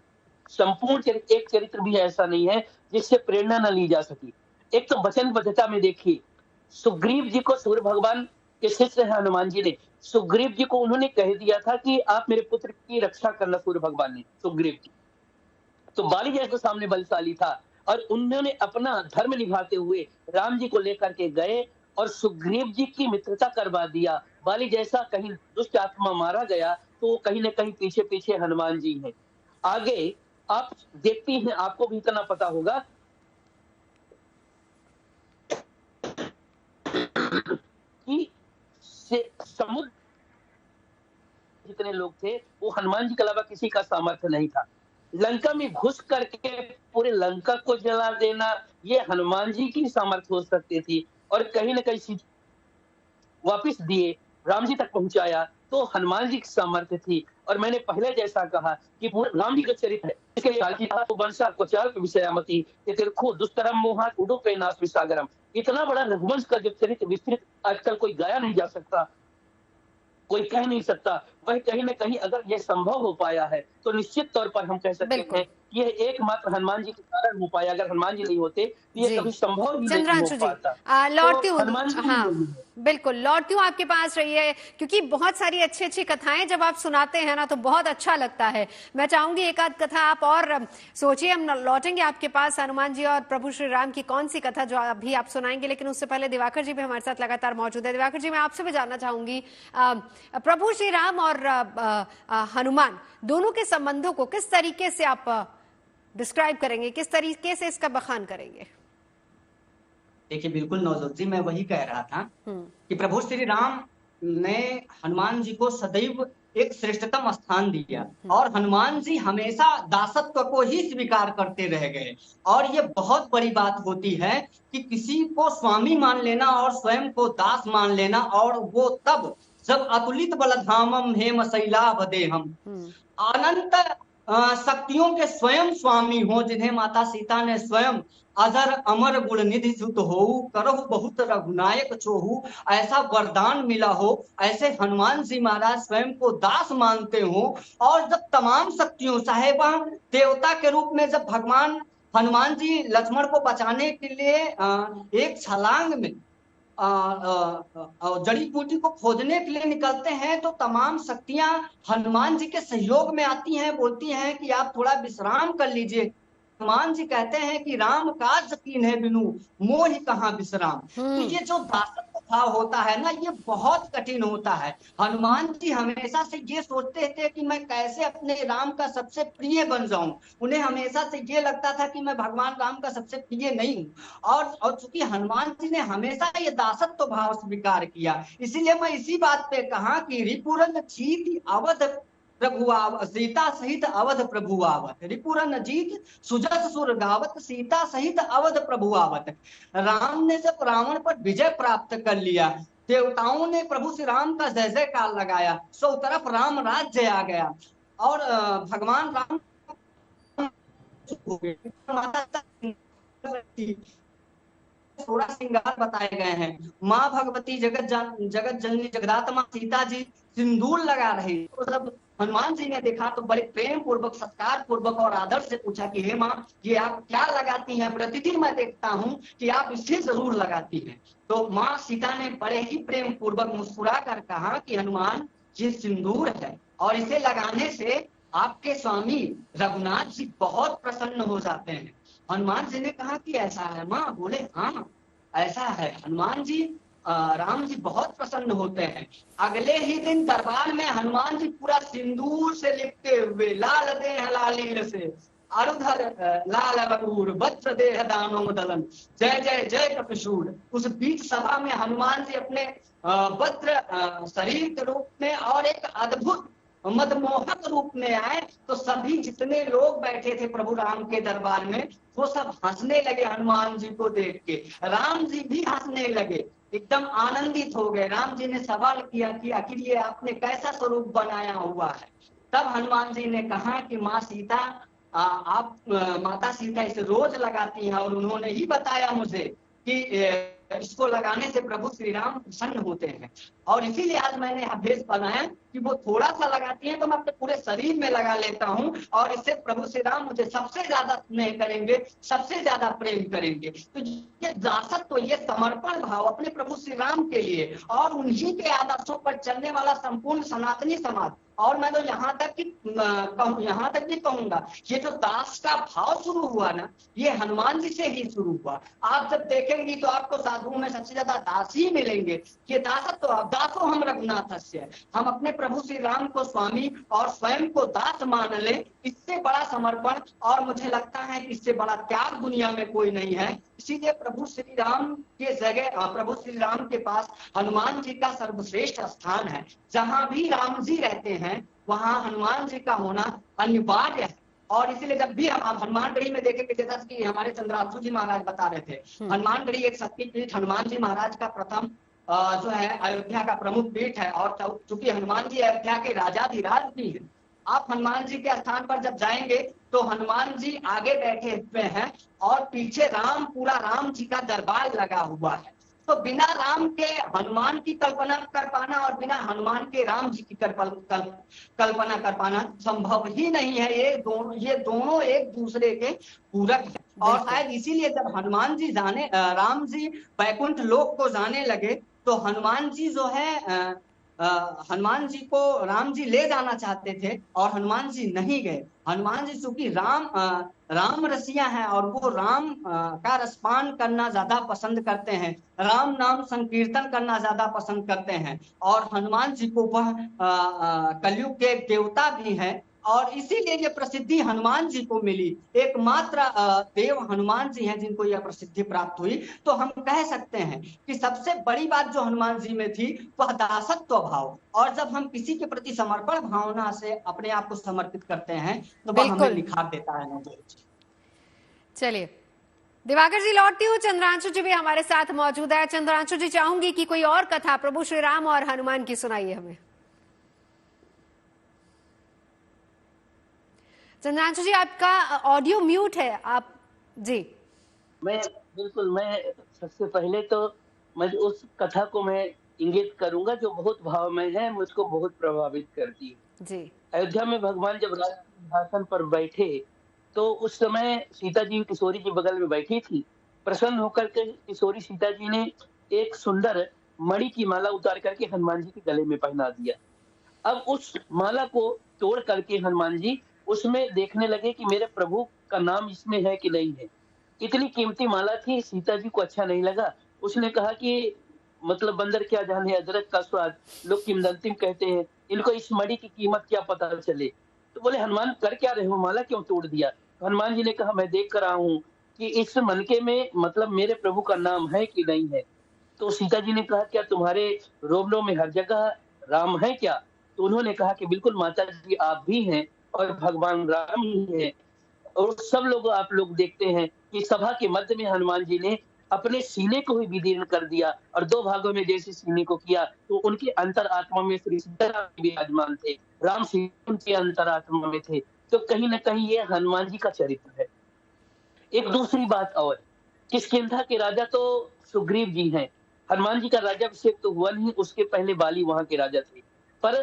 एक चरित्र भी ऐसा नहीं है जिससे प्रेरणा न ली जा सकी। एक तो वचनबद्धता में देखिए, सुग्रीव जी को सूर्य भगवान के शिष्य है हनुमान जी ने, सुग्रीव जी को उन्होंने कह दिया था कि आप मेरे पुत्र की रक्षा करना, सूर्य भगवान ने सुग्रीव जी। तो बाली जैसे सामने बलशाली था, और उन्होंने अपना धर्म निभाते हुए राम जी को लेकर के गए और सुग्रीव जी की मित्रता करवा दिया। बाली जैसा कहीं दुष्ट आत्मा मारा गया तो कहीं न कहीं पीछे पीछे हनुमान जी हैं। आगे आप देखती हैं, आपको भी इतना पता होगा कि समुद्र जितने लोग थे वो हनुमान जी के अलावा किसी का सामर्थ्य नहीं था। लंका में घुस करके पूरे लंका को जला देना ये हनुमान जी की सामर्थ्य हो सकती थी, और कहीं न कहीं वापिस दिए राम जी तक पहुंचाया तो हनुमान जी की सामर्थ्य थी। और मैंने पहले जैसा कहा कि राम जी का चरित्र है, इसके लिए तो वंशा कोचाल विषयामति तिरखु दुष्करम मोहात उडुपे नाश विसागरम, इतना बड़ा रघुवंश का जो चरित्र विस्तृत आजकल कोई गाया नहीं जा सकता, कोई कह नहीं सकता। वह कहीं न कहीं अगर यह संभव हो पाया है तो निश्चित तौर पर हम कह सकते हैं यह एकमात्र हनुमान जी के कारण हो पाया। अगर हनुमान जी नहीं होते तो ये कभी संभव ही नहीं हो पाता। लौटती हूँ, हाँ बिल्कुल लौटती हूँ आपके पास रही है, क्योंकि बहुत सारी अच्छी अच्छी कथाएं जब आप सुनाते हैं ना तो बहुत अच्छा लगता है। मैं चाहूंगी एक आध कथा आप और सोचिए, हम लौटेंगे आपके पास हनुमान जी और प्रभु श्री राम की कौन सी कथा जो अभी आप सुनाएंगे, लेकिन उससे पहले दिवाकर जी भी हमारे साथ लगातार मौजूद है। दिवाकर जी, मैं आपसे भी जानना चाहूंगी प्रभु श्री राम और हनुमान दोनों के संबंधों को किस तरीके से आप डिस्क्राइब करेंगे, किस तरीके से इसका बखान करेंगे? देखिए बिल्कुल नवजोत जी, मैं वही कह रहा था कि प्रभु श्री राम ने हनुमान जी को सदैव एक श्रेष्ठतम स्थान दिया और हनुमान जी हमेशा दासत्व को ही स्वीकार करते रह गए। और ये बहुत बड़ी बात होती है कि किसी को स्वामी मान लेना और स्वयं को दास मान लेना, और वो तब जब अतुलित बलधामम हेम शैलाभ देहम, अनंत शक्तियों के स्वयं स्वामी हो, जिन्हें माता सीता ने स्वयं अजर अमर गुण निधि सुत हो करहु बहुत रघुनायक चोहु ऐसा वरदान मिला हो, ऐसे हनुमान जी महाराज स्वयं को दास मानते हो। और जब तमाम शक्तियों चाहे वह देवता के रूप में जब भगवान हनुमान जी लक्ष्मण को बचाने के लिए एक छलांग में जड़ी बूटी को खोजने के लिए निकलते हैं तो तमाम शक्तियां हनुमान जी के सहयोग में आती हैं, बोलती हैं कि आप थोड़ा विश्राम कर लीजिए। हनुमान जी कहते हैं कि राम काज कीन है बिनु मोह कहाँ विश्राम। तो ये जो दासत्व भाव होता है ना, ये बहुत कठिन होता है। हनुमान जी हमेशा से ये सोचते थे कि मैं कैसे अपने राम का सबसे प्रिय बन जाऊं। उन्हें हमेशा से ये लगता था कि मैं भगवान राम का सबसे प्रिय नहीं हूं। और चूंकि हनुमान जी ने हमेशा ये दासत्व भाव स्वीकार किया, इसीलिए मैं इसी बात पे कहा कि रिपुरन जीत अवध प्रभु सीता सहित अवध प्रभु आवत, रिपुरन जीत सुजस सुर गावत सीता सहित अवध प्रभु आवत। राम ने जब रावण पर विजय प्राप्त कर लिया, देवताओं ने प्रभु श्री राम का जय जयकार लगाया, सौ तरफ राम राज्य आ गया और भगवान राम थोड़ा श्रृंगार बताए गए हैं। माँ भगवती जगत जननी जगदात्मा सीता जी सिंदूर लगा रही, तो जब हनुमान जी ने देखा तो बड़े प्रेम पूर्वक सत्कार पूर्वक और आदर से पूछा कि हे माँ, ये आप क्या लगाती हैं? प्रतिदिन मैं देखता हूँ कि आप इसे जरूर लगाती हैं। तो माँ सीता ने बड़े ही प्रेम पूर्वक मुस्कुरा कर कहा कि हनुमान ये सिंदूर है और इसे लगाने से आपके स्वामी रघुनाथ जी बहुत प्रसन्न हो जाते हैं। हनुमान जी ने कहा कि ऐसा है माँ? बोले हाँ ऐसा है। हनुमान जी राम जी बहुत प्रसन्न होते हैं। अगले ही दिन दरबार में हनुमान जी पूरा सिंदूर से लिपटे हुए, लाल देह लालील से अरुधर लाल बरूर वज्र देह दानो दलन जय जय जय कपिशूर। उस बीच सभा में हनुमान जी अपने वज्र शरीर के रूप में और एक अद्भुत मदमोहक रूप में आए तो सभी जितने लोग बैठे थे प्रभु राम के दरबार में वो सब हंसने लगे हनुमान जी को देख के। राम जी भी हंसने लगे, एकदम आनंदित हो गए। राम जी ने सवाल किया कि आखिर ये आपने कैसा स्वरूप बनाया हुआ है? तब हनुमान जी ने कहा कि माँ सीता आप माता सीता इसे रोज लगाती हैं और उन्होंने ही बताया मुझे कि इसको लगाने से प्रभु श्री राम प्रसन्न होते हैं। और इसीलिए आज मैंने अभ्यास बनाया कि वो थोड़ा सा लगाती हैं तो मैं अपने पूरे शरीर में लगा लेता हूँ और इससे प्रभु श्री राम मुझे सबसे ज्यादा स्नेह करेंगे, सबसे ज्यादा प्रेम करेंगे। तो ये दासत्व तो ये समर्पण भाव अपने प्रभु श्री राम के लिए और उन्हीं के आदर्शों पर चलने वाला संपूर्ण सनातनी समाज और मैं तो यहाँ तक भी कहूंगा, ये जो दास का भाव शुरू हुआ ना, ये हनुमान जी से ही शुरू हुआ। आप जब देखेंगी तो आपको साधुओं में सबसे ज्यादा दास ही मिलेंगे। ये दासत्व, दासो हम रघुनाथस्य, हम अपने प्रभु श्री राम को स्वामी और स्वयं को दास मान ले, इससे बड़ा समर्पण और मुझे लगता है कि इससे बड़ा त्याग दुनिया में कोई नहीं है। इसीलिए प्रभु श्री राम के जगह, प्रभु श्री राम के पास हनुमान जी का सर्वश्रेष्ठ स्थान है। जहां भी राम जी रहते हैं वहां हनुमान जी का होना अनिवार्य है। और इसीलिए जब भी हम हनुमानगढ़ी में देखेंगे, जैसा कि हमारे चंद्राशु जी महाराज बता रहे थे, हनुमानगढ़ी एक शक्तिपीठ हनुमान जी महाराज का प्रथम जो है अयोध्या का प्रमुख पीठ है। और चूंकि हनुमान जी अयोध्या के राजाधिराज भी हैं, आप हनुमान जी के स्थान पर जब जाएंगे तो हनुमान जी आगे बैठे हुए हैं और पीछे पूरा राम जी का दरबार लगा हुआ है। तो बिना राम के हनुमान की कल्पना कर पाना और बिना हनुमान के राम जी की कल्पना कर पाना संभव ही नहीं है। ये दोनों एक दूसरे के पूरक हैं। और शायद इसीलिए जब हनुमान जी राम जी वैकुंठ लोक को जाने लगे तो हनुमान जी जो है हनुमान जी को राम जी ले जाना चाहते थे और हनुमान जी नहीं गए। हनुमान जी चूंकि राम रसिया है और वो राम का रसपान करना ज्यादा पसंद करते हैं, राम नाम संकीर्तन करना ज्यादा पसंद करते हैं। और हनुमान जी को वह कलयुग के देवता भी हैं और इसीलिए ये प्रसिद्धि हनुमान जी को मिली। एकमात्र देव हनुमान जी हैं जिनको यह प्रसिद्धि प्राप्त हुई। तो हम कह सकते हैं कि सबसे बड़ी बात जो हनुमान जी में थी वह दासत्व भाव। और जब हम किसी के प्रति समर्पण भावना से अपने आप को समर्पित करते हैं तो वह हमें निखार देता है। चलिए दिवाकर जी, लौटती हूँ। चंद्रांशु जी भी हमारे साथ मौजूद है। चंद्रांशु जी, चाहूंगी कि कोई और कथा प्रभु श्री राम और हनुमान की सुनाइए हमें। चंद्रांशु जी, आपका ऑडियो म्यूट है। आप जी। मैं सबसे पहले तो मैं उस कथा को मैं इंगित करूंगा जो बहुत भावमय है, मुझको बहुत प्रभावित करती है जी। अयोध्या में भगवान जब राजसिंहासन पर बैठे तो उस समय सीता जी किशोरी जी बगल में बैठी थी। प्रसन्न होकर के किशोरी सीता जी ने एक सुंदर मणि की माला उतार करके हनुमान जी के गले में पहना दिया। अब उस माला को तोड़ करके हनुमान जी उसमें देखने लगे कि मेरे प्रभु का नाम इसमें है कि नहीं है। इतनी कीमती माला थी, सीता जी को अच्छा नहीं लगा। उसने कहा कि मतलब बंदर क्या जाने अदरक का स्वाद, लोग किंवदंती कहते हैं, इनको इस मणि की कीमत क्या पता चले। तो बोले हनुमान कर क्या रहे हो, माला क्यों तोड़ दिया। तो हनुमान जी ने कहा मैं देख कर रहा हूँ कि इस मनके में मतलब मेरे प्रभु का नाम है कि नहीं है। तो सीता जी ने कहा क्या तुम्हारे रोमनों में हर जगह राम है क्या। तो उन्होंने कहा कि बिल्कुल माता जी, आप भी हैं और भगवान राम ही है। और सब लोग आप लोग देखते हैं कि सभा के मध्य में हनुमान जी ने अपने सीने को ही विदीर्ण कर दिया और दो भागों में जैसे सीने को किया तो उनके अंतरात्मा में श्री सीताराम विराजमान थे, राम सीता के अंतरात्मा में थे। तो कहीं ना कहीं ये हनुमान जी का चरित्र है। एक दूसरी बात और, किष्किंधा के राजा तो सुग्रीव जी हैं। हनुमान जी का राज्याभिषेक तो हुआ नहीं, उसके पहले बाली वहां के राजा थे। पर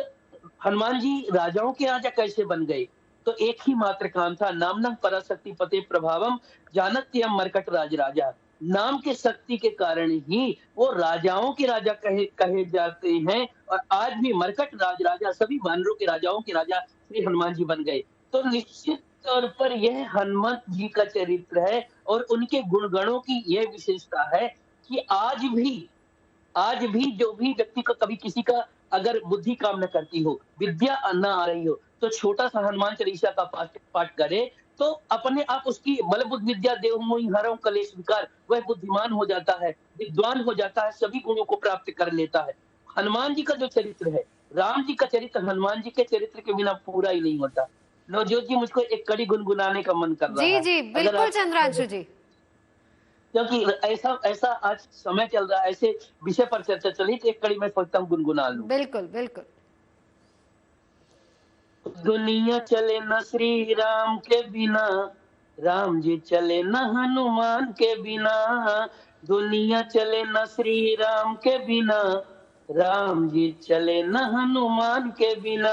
हनुमान जी राजाओं के राजा कैसे बन गए, तो एक ही मात्र काम था, नामनं पराशक्ति पते प्रभावम जानत्यम मरकट राज राजा। नाम के शक्ति के कारण ही वो राजाओं के राजा कहे जाते हैं। और आज भी मरकट राज राजा, सभी वानरों के राजाओं के राजा श्री हनुमान जी बन गए। तो निश्चित तौर पर यह हनुमान जी का चरित्र है और उनके गुणगणों की यह विशेषता है कि आज भी जो भी व्यक्ति को कभी किसी का अगर बुद्धि काम न करती हो, विद्या न आ रही हो, तो छोटा सा हनुमान चालीसा का पाठ करे तो अपने आप उसकी बल बुद्धि विद्या देव मोहि हरौ कलेश विकार, वह बुद्धिमान हो जाता है, विद्वान हो जाता है, सभी गुणों को प्राप्त कर लेता है। हनुमान जी का जो चरित्र है, राम जी का चरित्र हनुमान जी के चरित्र के बिना पूरा ही नहीं होता। नवजोत जी, मुझको एक कड़ी गुनगुनाने का मन कर रहा है। जी बिल्कुल चंद्रांशु जी, क्योंकि ऐसा आज समय चल रहा है, ऐसे विषय पर चर्चा चली तो एक कड़ी मैं सोचता हूँ गुनगुना लूं। बिल्कुल। दुनिया चले न श्री राम के बिना, राम जी चले न हनुमान के बिना। दुनिया चले न श्री राम के बिना, राम जी चले न हनुमान के बिना।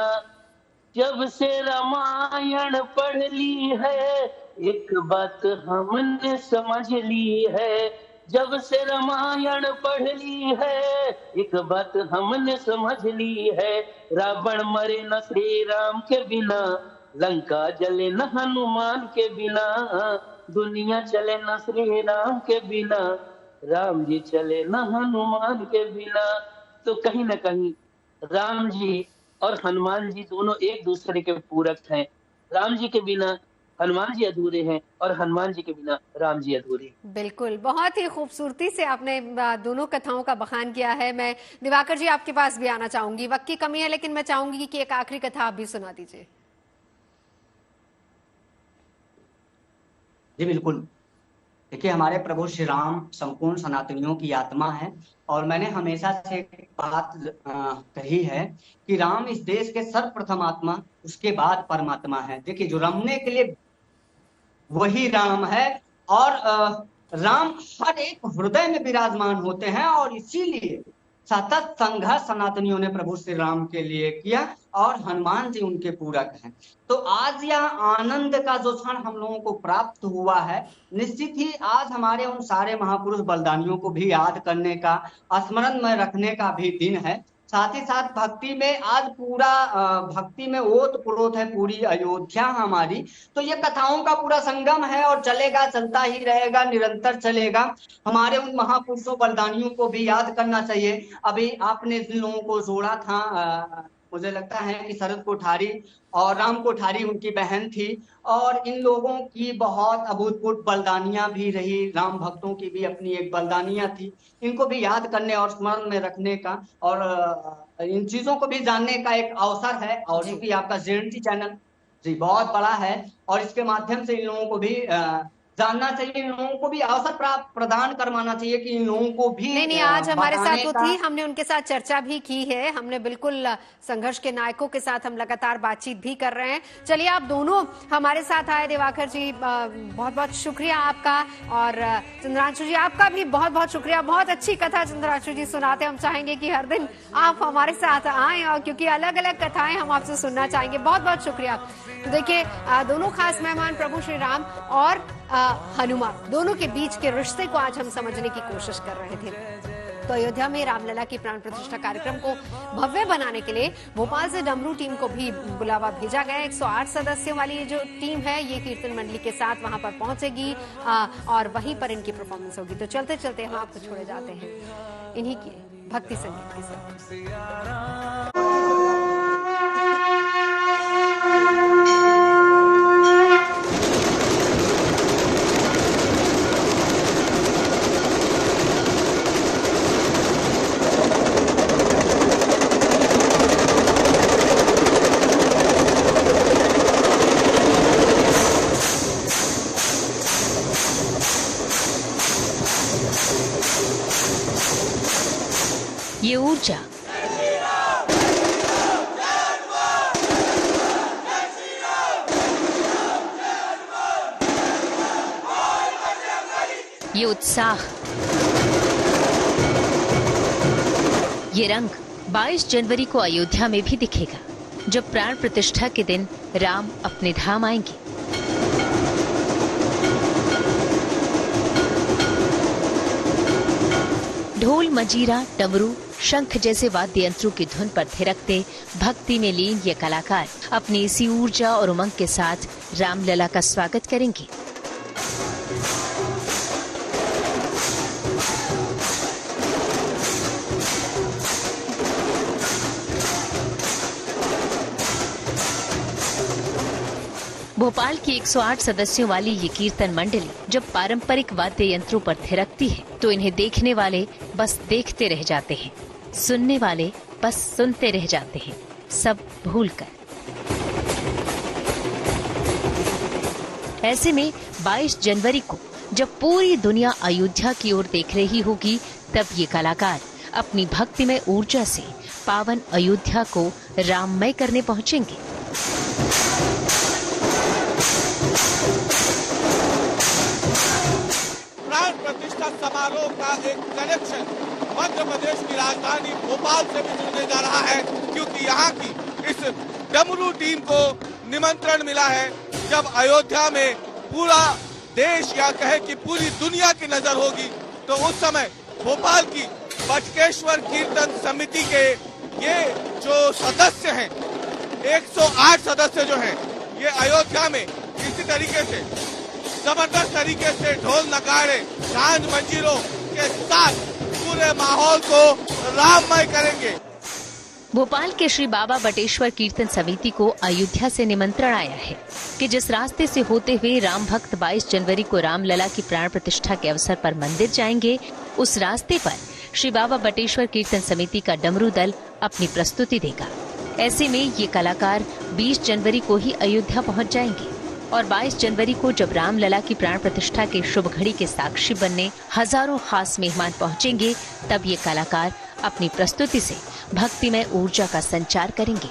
जब से रामायण पढ़ ली है, एक बात हमने समझ ली है, जब से रामायण पढ़ ली है, एक बात हमने समझ ली है, रावण मरे न श्री राम के बिना, लंका जले न हनुमान के बिना, दुनिया चले न श्री राम के बिना, राम जी चले न हनुमान के बिना। तो कहीं न कहीं राम जी और हनुमान जी दोनों एक दूसरे के पूरक हैं। राम जी के बिना हनुमान जी अधूरे हैं और हनुमान जी के बिना राम जी अधूरे। बिल्कुल, बहुत ही खूबसूरती से आपने दोनों कथाओं का बखान किया है। मैं दिवाकर जी आपके पास भी आना चाहूंगी, वक्त की कमी है लेकिन मैं चाहूंगी कि एक आखिरी कथा आप भी सुना दीजिए। जी बिल्कुल। देखिए, हमारे प्रभु श्री राम संपूर्ण सनातनियों की आत्मा है और मैंने हमेशा से एक बात कही है कि राम इस देश के सर्वप्रथम आत्मा, उसके बाद परमात्मा है। देखिए, जो रमने के लिए वही राम है और राम हर एक हृदय में विराजमान होते हैं और इसीलिए सतत संघर्ष सनातनियों ने प्रभु श्री राम के लिए किया और हनुमान जी उनके पूरक हैं। तो आज यह आनंद का जो क्षण हम लोगों को प्राप्त हुआ है, निश्चित ही आज हमारे उन सारे महापुरुष बलिदानियों को भी याद करने का, स्मरण में रखने का भी दिन है। साथ ही साथ भक्ति में आज पूरा भक्ति में ओत प्रोत है पूरी अयोध्या हमारी। तो ये कथाओं का पूरा संगम है और चलेगा, चलता ही रहेगा, निरंतर चलेगा। हमारे उन महापुरुषों बलिदानियों को भी याद करना चाहिए। अभी आपने जिन लोगों को जोड़ा था, मुझे लगता है कि शरद कोठारी और राम कोठारी उनकी बहन थी और इन लोगों की बहुत अभूतपूर्व बलिदानियां भी रही। राम भक्तों की भी अपनी एक बलिदानियां थी। इनको भी याद करने और स्मरण में रखने का और इन चीजों को भी जानने का एक अवसर है। और क्योंकि आपका JNT चैनल जी बहुत बड़ा है और इसके माध्यम से इन लोगों को भी जानना चाहिए, इन लोगों को भी अवसर प्रदान करवाना चाहिए कि इन लोगों को भी नहीं आज हमारे साथ वो थी, हमने उनके साथ चर्चा भी की है। हमने बिल्कुल संघर्ष के नायकों के साथ हम लगातार बातचीत भी कर रहे हैं। चलिए, आप दोनों हमारे साथ आए। दिवाकर जी बहुत बहुत शुक्रिया आपका और चंद्रांशु जी आपका भी बहुत बहुत शुक्रिया। बहुत अच्छी कथा चंद्रांशु जी सुनाते। हम चाहेंगे कि हर दिन आप हमारे साथ आए और क्योंकि अलग अलग कथाएं हम आपसे सुनना चाहेंगे। बहुत बहुत शुक्रिया। तो देखिए, दोनों खास मेहमान प्रभु श्री राम और हनुमान, दोनों के बीच के रिश्ते को आज हम समझने की कोशिश कर रहे थे। तो अयोध्या में रामलला की प्राण प्रतिष्ठा कार्यक्रम को भव्य बनाने के लिए भोपाल से डमरू टीम को भी बुलावा भेजा गया। 108 सदस्यों वाली ये जो टीम है, ये कीर्तन मंडली के साथ वहां पर पहुंचेगी और वहीं पर इनकी परफॉर्मेंस होगी। तो चलते चलते हम आपको छोड़े जाते हैं इन्हीं की भक्ति संगीत के साथ। ये ऊर्जा, ये उत्साह, ये रंग 22 जनवरी को अयोध्या में भी दिखेगा, जब प्राण प्रतिष्ठा के दिन राम अपने धाम आएंगे। ढोल, मजीरा, डमरू, शंख जैसे वाद्य यंत्रों की धुन पर थिरकते भक्ति में लीन ये कलाकार अपनी इसी ऊर्जा और उमंग के साथ रामलला का स्वागत करेंगे। भोपाल की 108 सदस्यों वाली ये कीर्तन मंडली जब पारंपरिक वाद्य यंत्रों पर थिरकती है तो इन्हें देखने वाले बस देखते रह जाते हैं, सुनने वाले बस सुनते रह जाते हैं, सब भूलकर। ऐसे में 22 जनवरी को जब पूरी दुनिया अयोध्या की ओर देख रही होगी, तब ये कलाकार अपनी भक्तिमय ऊर्जा से पावन अयोध्या को राममय करने पहुंचेंगे। प्राण प्रतिष्ठा समारोह का एक कनेक्शन मध्य प्रदेश की राजधानी भोपाल से भी जुड़ने जा रहा है, क्योंकि यहाँ की इस डमरू टीम को निमंत्रण मिला है। जब अयोध्या में पूरा देश या कहे कि पूरी दुनिया की नजर होगी, तो उस समय भोपाल की बटकेश्वर कीर्तन समिति के ये जो सदस्य हैं, 108 सदस्य जो हैं, ये अयोध्या में इसी तरीके से जबरदस्त तरीके से ढोल नगाड़े, झांझ मंजीरों के साथ पूरे माहौल को राममय करेंगे। भोपाल के श्री बाबा बटेश्वर कीर्तन समिति को अयोध्या से निमंत्रण आया है कि जिस रास्ते से होते हुए राम भक्त 22 जनवरी को रामलला की प्राण प्रतिष्ठा के अवसर पर मंदिर जाएंगे, उस रास्ते पर श्री बाबा बटेश्वर कीर्तन समिति का डमरू दल अपनी प्रस्तुति देगा। ऐसे में ये कलाकार 20 जनवरी को ही अयोध्या पहुंच जाएंगे और 22 जनवरी को जब रामलला की प्राण प्रतिष्ठा के शुभ घड़ी के साक्षी बनने हजारों खास मेहमान पहुंचेंगे, तब ये कलाकार अपनी प्रस्तुति से भक्तिमय ऊर्जा का संचार करेंगे।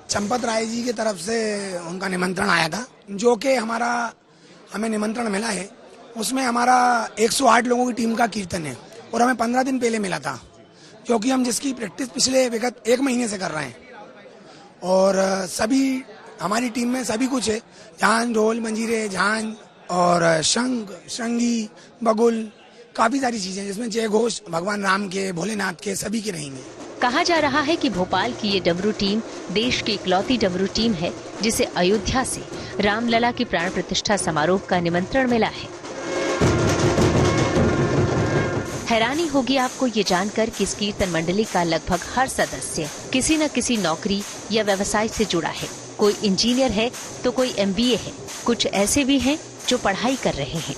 चंपत राय जी की तरफ से उनका निमंत्रण आया था, जो कि हमें निमंत्रण मिला है। उसमें हमारा 108 लोगों की टीम का कीर्तन है और हमें 15 दिन पहले मिला था, क्योंकि हम जिसकी प्रैक्टिस पिछले विगत 1 महीने से कर रहे हैं। और सभी हमारी टीम में सभी कुछ है, झांझ, ढोल, मंजीरे, झांझ और शंख, श्रृंगी, बगुल, काफी सारी चीजें जिसमें जय घोष भगवान राम के, भोलेनाथ के, सभी के रहेंगे। कहा जा रहा है कि भोपाल की ये डमरू टीम देश की इकलौती डमरू टीम है जिसे अयोध्या से रामलला की प्राण प्रतिष्ठा समारोह का निमंत्रण मिला है। हैरानी होगी आपको ये जानकर कि इस कीर्तन मंडली का लगभग हर सदस्य किसी न किसी नौकरी या व्यवसाय से जुड़ा है। कोई इंजीनियर है तो कोई MBA है, कुछ ऐसे भी हैं जो पढ़ाई कर रहे हैं।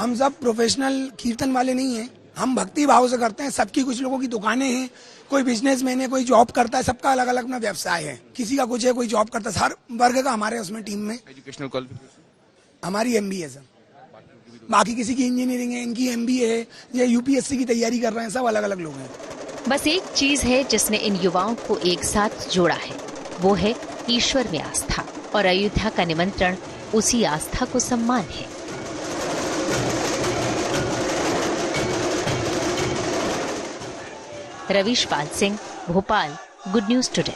हम सब प्रोफेशनल कीर्तन वाले नहीं हैं, हम भक्ति भाव से करते हैं। सबकी, कुछ लोगों की दुकानें हैं, कोई बिजनेसमैन है, कोई जॉब करता है, सबका अलग अलग अपना व्यवसाय है। किसी का कुछ है, कोई जॉब करता है, हर वर्ग का हमारे उसमें टीम में। एजुकेशनल क्वालिफिकेशन हमारी MBA सर, बाकी किसी की इंजीनियरिंग है, इनकी MBA है, या UPSC की तैयारी कर रहे हैं, सब अलग अलग लोग हैं। बस एक चीज है जिसने इन युवाओं को एक साथ जोड़ा है, वो है ईश्वर में आस्था, और अयोध्या का निमंत्रण उसी आस्था को सम्मान है। Ravish Pal Singh, Bhopal, good news today.